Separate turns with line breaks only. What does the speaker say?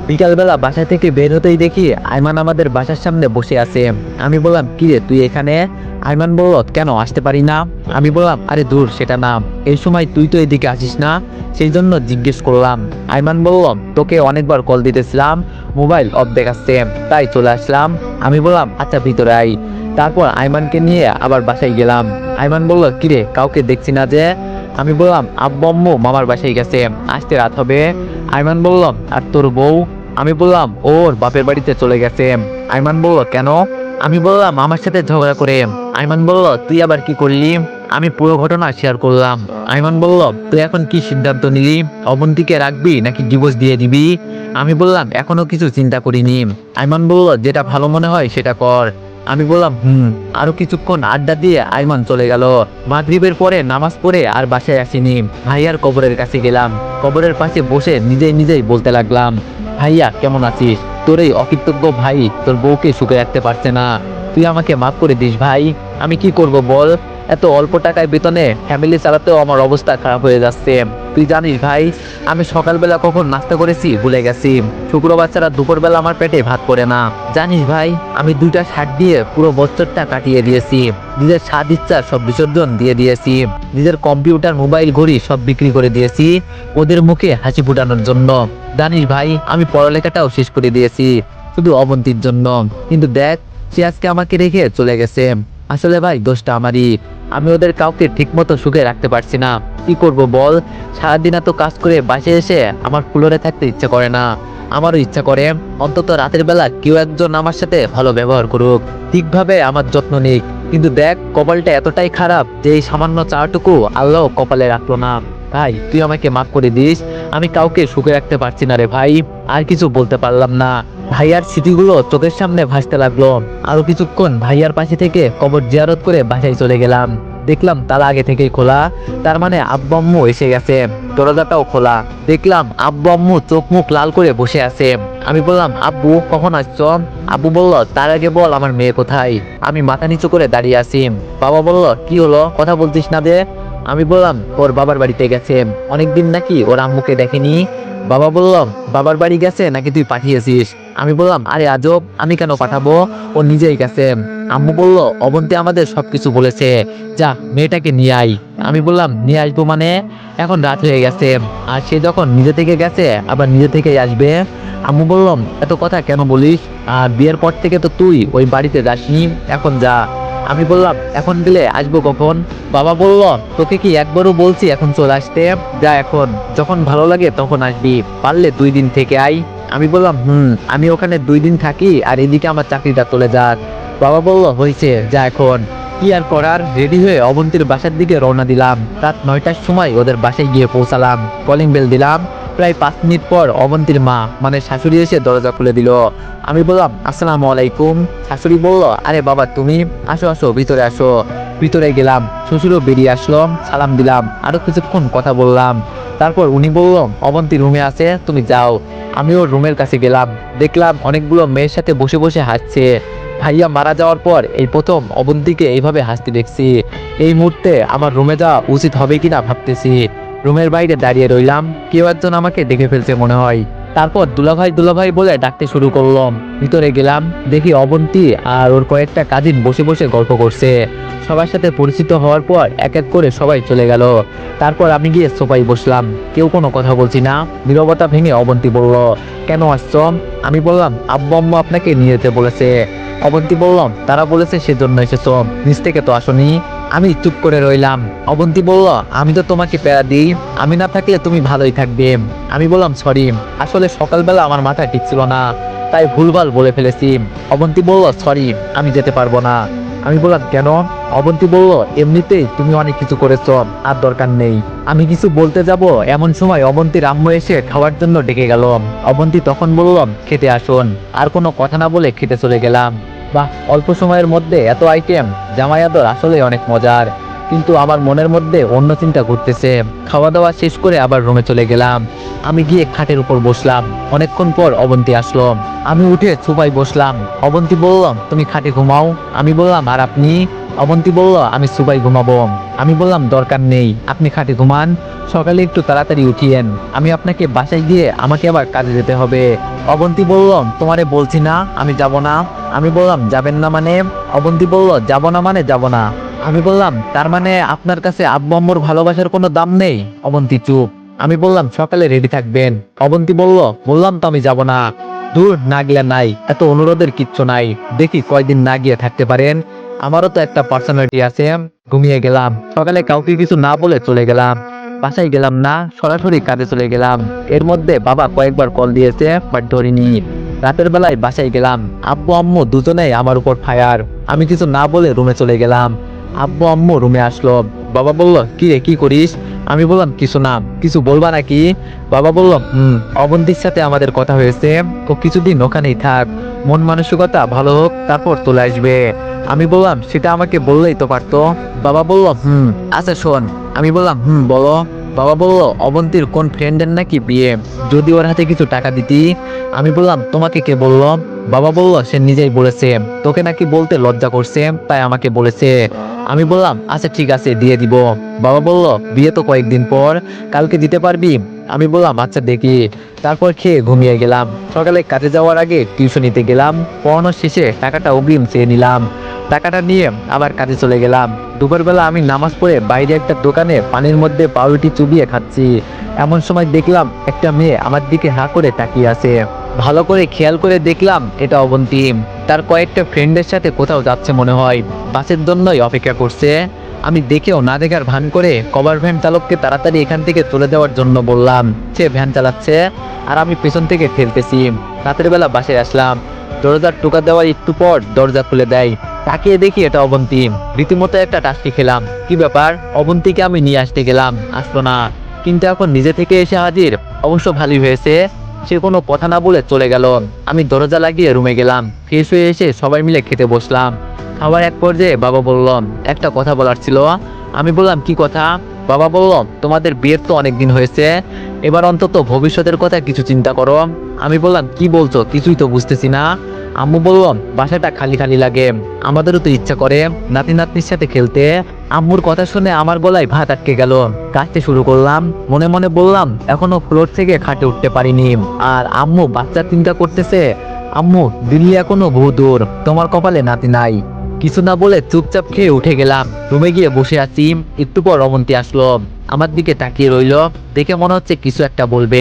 বিকালবেলা বাসা থেকে বের হতেই দেখি আইমান আমাদের বাসার সামনে বসে আছে। আমি বললাম, কিরে তুই এখানে? আইমান বলল, কেন আসতে পারি না? আমি বললাম, আরে দূর সেটা না, এই সময় তুই তো এদিকে আসিস না, সেই জন্য জিজ্ঞেস করলাম। আইমান বলল, তোকে অনেকবার কল দিতেছিলাম, মোবাইল অফ দেখাচ্ছে, তাই চলে আসলাম। আমি বললাম, আচ্ছা ভিতরে আই। তারপর আইমানকে নিয়ে আবার বাসায় গেলাম। আইমান বলল, কিরে কাউকে দেখছি না যে? আমি বললাম, আব্বু আম্মু মামার বাসায় গেছে, আসতে রাত হবে। আইমান বলল, আর তোর বউ? আমি বললাম, ওর বাপের বাড়িতে চলে গেছে। আইমান বলল, কেন? আমি বললাম, আমার সাথে ঝগড়া করে। আইমান বলল, তুই আবার কি করলি? আমি পুরো ঘটনা শেয়ার করলাম। আইমান বলল, তুই এখন কি সিদ্ধান্ত নিলি? অবন্তীকে রাখবি নাকি ডিভোর্স দিয়ে দিবি? আমি বললাম, এখনো কিছু চিন্তা করিনি। আইমান বলল, যেটা ভালো মনে হয় সেটা কর। আমি বললাম, আরো কিছুক্ষণ আড্ডা দিয়ে আইমান চলে গেল। মাগরিবের পরে নামাজ পড়ে আর বাসায় আসিনি। ভাইয়ার কবরের কাছে গেলাম। কবরের পাশে বসে নিজেই নিজেই বলতে লাগলাম, ভাইয়া কেমন আছিস? তোর এই অকৃতজ্ঞ ভাই তোর বউকে সুখে রাখতে পারছে না, তুই আমাকে মাফ করে দিস ভাই। আমি কি করব বল, এত অল্প টাকায় বেতনে ফ্যামিলি চালাতেও আমার অবস্থা খারাপ হয়ে যাচ্ছে। তুই জানিস ভাই, আমি সকালবেলা কখন নাস্তা করেছি ভুলে গেছি। শুক্রবার ছাড়া দুপুরবেলা আমার পেটে ভাত পড়ে না। জানিস ভাই, আমি 2টা শার্ট দিয়ে পুরো বছরটা কাটিয়ে দিয়েছি। নিজের স্বাদ ইচ্ছা সব বিসর্জন দিয়ে দিয়েছি। নিজের কম্পিউটার মোবাইল ঘড়ি সব বিক্রি করে দিয়েছি ওদের মুখে হাসি ফুটানোর জন্য। জানিস ভাই, আমি পড়ালেখাটাও শেষ করে দিয়েছি শুধু অবন্তীর জন্য। কিন্তু দেখ, সে আজকে আমাকে রেখে চলে গেছে। আসলে ভাই দোষটা আমারই। আমি ওদের কাউকে ঠিকমতো সুখে রাখতে পারছি না। কি করব বল, সারাদিন এত কাজ করে বাসে এসে আমার ফ্লোরে থাকতে ইচ্ছা করে না। আমারও ইচ্ছা করে অন্তত রাতের বেলা কেউ একজন আমার সাথে ভালো ব্যবহার করুক, ঠিকভাবে আমার যত্ন নিক। কিন্তু দেখ, কপালটা এতটাই খারাপ যে এই সামান্য চাটুকু আল্লাহ কপালে রাখলো না। ভাই তুই আমাকে মাফ করে দিস, আমি কাউকে সুখে রাখতে পারছি না রে ভাই। আর কিছু বলতে পারলাম না। ভাইয়ার স্মৃতিগুলো চোখের সামনে ভাসতে লাগলো। আরো কিছুক্ষণ ভাইয়ার পাশে থেকে কবর জিয়ারত করে বাসায় চলে গেলাম। দেখলাম তালা আগে থেকেই খোলা, তার মানে আব্বু আম্মু এসে গেছে। দরজাটাও খোলা। দেখলাম আব্বু আম্মু চোখ মুখ লাল করে বসে আছে। আমি বললাম, আব্বু কখন আসছো? আব্বু বলল, তার আগে বল আমার মেয়ে কোথায়? আমি মাথা নিচু করে দাঁড়িয়ে আছি। বাবা বলল, কি হলো, কথা বলছিস না যে? আমি বললাম, ওর বাবার বাড়িতে গেছে, অনেকদিন নাকি ওর আম্মুকে দেখেনি। বাবা বলল, বাবার বাড়ি গেছে নাকি তুই পাঠিয়েছিস? আমি বললাম, আরে আজব, আমি কেন পাঠাবো, ও নিজেই গেছে। আম্মু বলল, অবন্তী আমাদের সবকিছু বলেছে, যা মেয়েটাকে নিয়ে আই। আমি বললাম, নিয়ে আসবো মানে? এখন রাত হয়ে গেছে, আর সে যখন নিজে থেকে গেছে আবার নিজে থেকেই আসবে। আম্মু বললাম, এত কথা কেন বলিস? আর বিয়ের পর থেকে তো তুই ওই বাড়িতে যাসনি, এখন যা। আমি বললাম, এখন গেলে আসবো কখন? বাবা বলল, তোকে কি একবারও বলছি এখন চলে আসতে? যা এখন, যখন ভালো লাগে তখন আসবি, পারলে 2 দিন থেকে আই। আমি বললাম, আমি ওখানে 2 দিন থাকি আর এদিকে আমার চাকরিটা চলে যাক। বাবা বলল, হয়েছে, যা এখন। কি আর করার, রেডি হয়ে অবন্তীর বাসার দিকে রওনা দিলাম। রাত 9টার সময় ওদের বাসায় গিয়ে পৌঁছালাম। কলিং বেল দিলাম। প্রায় 5 মিনিট পর অবন্তীর মা মানে শাশুড়ি এসে দরজা খুলে দিল। আমি বললাম, আসসালামু আলাইকুম। শাশুড়ি বলল, আরে বাবা তুমি, আসো আসো ভিতরে আসো। ভিতরে গেলাম, শ্বশুরও বেরিয়ে আসলো, সালাম দিলাম, আরো কিছুক্ষণ কথা বললাম। তারপর উনি বলল, অবন্তী রুমে আছে, তুমি যাও। আমি ওর রুমের কাছে গেলাম। দেখলাম অনেকগুলো মেয়ের সাথে বসে বসে হাসছে। ভাইয়া মারা যাওয়ার পর এই প্রথম অবন্তীকে এইভাবে হাসতে দেখছি। এই মুহূর্তে আমার রুমে যাওয়া উচিত হবে কিনা ভাবতেছি। রুমের বাইরে দাঁড়িয়ে রইলাম, কেউ একজন আমাকে দেখে ফেলছে মনে হয়। তারপর দুলাভাই দুলাভাই বলে ডাকতে শুরু করলাম। ভিতরে গেলাম, দেখি অবন্তী আর ওর কয়েকটা কাজিন বসে বসে গল্প করছে। সবার সাথে পরিচিত হওয়ার পর এক এক করে সবাই চলে গেল। তারপর আমি গিয়ে সোফায় বসলাম, কেউ কোনো কথা বলছি না। নীরবতা ভেঙে অবন্তী বলল, কেন আসছো? আমি বললাম, আব্বু আম্মু আপনাকে নিয়ে যেতে বলেছে। অবন্তী বললাম, তারা বলেছে সেজন্য এসেছো, নিজ থেকে তো আসনি। আমি চুপ করে রইলাম। অবন্তী বলল, আমি তো তোমাকে প্যারা দিই, আমি না থাকলে তুমি ভালোই থাকবে। আমি বললাম, সরি, আসলে সকালবেলা আমার মাথায় ঠিক ছিল না, তাই ভুলভাল বলে ফেলেছি। অবন্তী বলল, সরি, আমি যেতে পারবো না। আমি বললাম, কেন? অবন্তী বলল, এমনিতেই তুমি অনেক কিছু করেছো, আর দরকার নেই। আমি কিছু বলতে যাব এমন সময় অবন্তীর আম্মু এসে খাওয়ার জন্য ডেকে গেল। অবন্তী তখন বললাম, খেতে আসুন। আর কোনো কথা না বলে খেতে চলে গেলাম। বাহ, অল্প সময়ের মধ্যে এত আইটেম, জামাই আদর আসলে অনেক মজার। কিন্তু আমার মনের মধ্যে অন্য চিন্তা ঘুরতেছে। খাওয়া দাওয়া শেষ করে আবার রুমে চলে গেলাম। আমি গিয়ে খাটের উপর বসলাম। অনেকক্ষণ পর অবন্তী আসলো। আমি উঠে সোফায় বসলাম। অবন্তী বললাম, তুমি খাটে ঘুমাও। আমি বললাম, আর আপনি? অবন্তী বলল আমি সুবাই ঘুমাবো। আমি বললাম দরকার নেই, আপনি খাটে ঘুমান, সকালে একটু তাড়াতাড়ি উঠিয়েন, আমি আপনাকে বাসায় গিয়ে আমাকে আবার কাজে যেতে হবে। অবন্তী বলল তোমারে বলছি না আমি যাব না। আমি বললাম যাবেন না মানে? অবন্তী বলল যাব না মানে যাব না। আমি বললাম তার মানে আপনার কাছে আব্বু আম্মুর ভালোবাসার কোনো দাম নেই? অবন্তী চুপ। আমি বললাম সকালে রেডি থাকবেন। অবন্তী বলল বললাম তো আমি যাব না। দূর, না গেলে নাই, এত অনুরোধের কিচ্ছু নাই, দেখি কয়দিন না গিয়ে থাকতে পারেন, আমারও তো একটা পার্সোনালিটি আছে। ঘুমিয়ে গেলাম। সকালে কাউকে কিছু না বলে চলে গেলাম। বাসায় গেলাম না, সরাসরি কাজে চলে গেলাম। এর মধ্যে বাবা কয়েকবার কল দিয়েছে, বাট ধরিনি। রাতের বেলায় বাসায় গেলাম, আব্বু আম্মু দুজনেই আমার উপর ফায়ার। আমি কিছু না বলে রুমে চলে গেলাম। আব্বু আম্মু রুমে আসলো। বাবা বলল কি রে, কি করিস? আমি বললাম কিছু না। কিছু বলবা নাকি? বাবা বলল অবন্তীর সাথে আমাদের কথা হয়েছে, ও কিছুদিন ওখানেই থাক, মন মানসিকতা ভালো হোক তারপর চলে আসবে। আমি বললাম সেটা আমাকে বললেই তো পারতো। বাবা বলল আচ্ছা শোন। আমি বললাম বলো। বাবা বলল অবন্তীর কোন ফ্রেন্ডের নাকি বিয়ে, যদি ওর হাতে কিছু টাকা দিতি। আমি বললাম তোমাকে কে বলল? বাবা বলল সে নিজেই বলেছে, তোকে নাকি বলতে লজ্জা করছে তাই আমাকে বলেছে। আমি বললাম আচ্ছা ঠিক আছে দিয়ে দিব। বাবা বলল বিয়ে তো কয়েকদিন পর, কালকে দিতে পারবি? আমি বললাম আচ্ছা দেখি। তারপর খেয়ে ঘুমিয়ে গেলাম। সকালে কাজে যাওয়ার আগে টিউশনিতে গেলাম, পড়ানোর শেষে টাকাটা অগ্রিম চেয়ে নিলাম। টাকাটা নিয়ে আবার কাজে চলে গেলাম। দুপুরবেলা আমি নামাজ পড়ে বাইরে একটা দোকানে পানির মধ্যে পাউরুটি চুবিয়ে খাচ্ছি। এমন সময় দেখলাম একটা মেয়ে আমার দিকে হাঁ করে তাকিয়ে আছে। ভালো করে খেয়াল করে দেখলাম এটা অবন্তী। তার কয়েকটা ফ্রেন্ডের সাথে কোথাও যাচ্ছে মনে হয়, বাসের জন্যই অপেক্ষা করছে। আমি দেখেও না দেখার ভান করে কভার ভ্যান চালককে তাড়াতাড়ি এখান থেকে চলে যাওয়ার জন্য বললাম। সে ভ্যান চালাচ্ছে আর আমি পেছন থেকে ঠেলতেছি। রাতের বেলা বাসায় আসলাম, দরজার টোকা দেওয়ার একটু পর দরজা খুলে দেয়। তাকিয়ে দেখি এটা অবন্তী। রীতিমতো একটা টাস্কি খেলাম। কি ব্যাপার, অবন্তীকে আমি নিয়ে আসতে গেলাম, আসতো না, কিন্তু এখন নিজে থেকে এসে হাজির। অবশ্য ভালোই হয়েছে, সে কোনো কথা না বলে চলে গেল। আমি দরজা লাগিয়ে রুমে গেলাম, ফ্রেশ হয়ে এসে সবাই মিলে খেতে বসলাম। খাবার এক পর্যায়ে বাবা বলল একটা কথা বলার ছিল। আমি বললাম কি কথা? বাবা বলল তোমাদের বিয়ের তো অনেক দিন হয়েছে, এবার অন্তত ভবিষ্যতের কথা কিছু চিন্তা করো। আমি বললাম কি বলছো, কিছুই তো বুঝতেছি না। আম্মু বলল বাসাটা খালি খালি লাগে, আমাদেরও তো ইচ্ছা করে নাতি নাতনির সাথে খেলতে। আম্মুর কথা শুনে আমার গলায় ভাত আটকে গেল। কাঁদতে শুরু করলাম, মনে মনে বললাম এখনো ফ্লোর থেকে খাটে উঠতে পারিনি। আর আম্মু বাচ্চা চিন্তা করতেছে। আম্মু দিল্লি এখনো বহু দূর, তোমার কপালে নাতি নাই। কিছু না বলে চুপচাপ খেয়ে উঠে গেলাম। রুমে গিয়ে বসে আছি, একটু পর অবন্তী আসলো, আমার দিকে তাকিয়ে রইলো, দেখে মনে হচ্ছে কিছু একটা বলবে।